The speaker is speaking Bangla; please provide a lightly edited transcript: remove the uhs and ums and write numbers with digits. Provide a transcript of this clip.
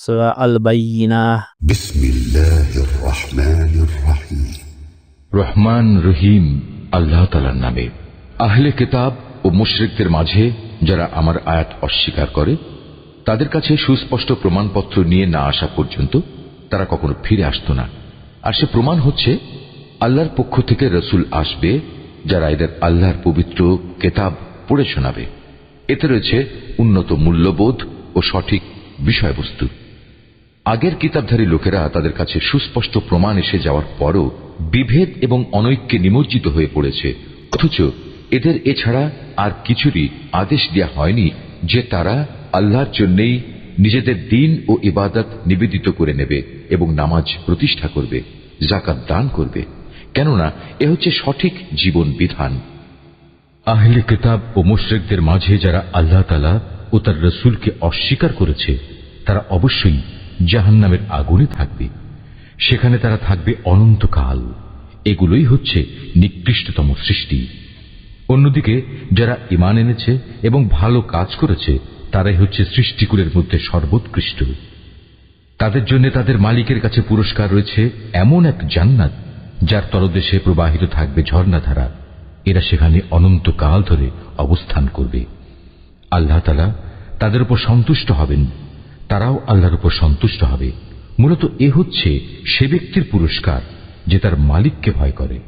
সূরা আল বাইয়িনাহ। বিসমিল্লাহির রহমানির রহিম। রহমান রহিম আল্লাহ তাআলার নামে। আহলে কিতাব ও মুশরিকদের মাঝে যারা আমার আয়াত অস্বীকার করে, তাদের কাছে সুস্পষ্ট প্রমাণপত্র নিয়ে না আসা পর্যন্ত তারা কখনো ফিরে আসতো না। আর সে প্রমাণ হচ্ছে আল্লাহর পক্ষ থেকে রাসূল আসবে, যারা এদের আল্লাহর পবিত্র কিতাব পড়ে শোনাবে। এতে রয়েছে উন্নত মূল্যবোধ ও সঠিক বিষয়বস্তু। আগের কিতাবধারী লোকেরা তাদের কাছে সুস্পষ্ট প্রমাণ এসে যাওয়ার পরও বিভেদ এবং অনৈক্যে নিমজ্জিত হয়ে পড়েছে, অথচ এদের এছাড়া আর কিছুরই আদেশ দেয়া হয়নি যে তারা আল্লাহর জন্যই নিজেদের দ্বীন ও ইবাদত নিবেদিত করে নেবে এবং নামাজ প্রতিষ্ঠা করবে, যাকাত দান করবে, কেননা এ হচ্ছে সঠিক জীবন বিধান। আহলে কিতাব ও মুশরিকদের মাঝে যারা আল্লাহ তাআলা ও তার রাসূলকে অস্বীকার করেছে, তারা অবশ্যই জাহান্নামের আগুনে থাকবে। সেখানে তারা থাকবে অনন্তকাল। এগুলোই হচ্ছে নিকৃষ্টতম সৃষ্টি। অন্যদিকে যারা ঈমান এনেছে এবং ভালো কাজ করেছে, তারাই হচ্ছে সৃষ্টিকুলের মধ্যে সর্বোৎকৃষ্ট। তাদের জন্য তাদের মালিকের কাছে পুরস্কার রয়েছে এমন এক জান্নাত, যার তলদেশে প্রবাহিত থাকবে ঝর্ণাধারা। এরা সেখানে অনন্তকাল ধরে অবস্থান করবে। আল্লাহ তাআলা তাদের উপর সন্তুষ্ট হবেন, তারাও আল্লাহর উপর সন্তুষ্ট হবে। মূলত এ হচ্ছে সে ব্যক্তির পুরস্কার যে তার মালিককে ভয় করে।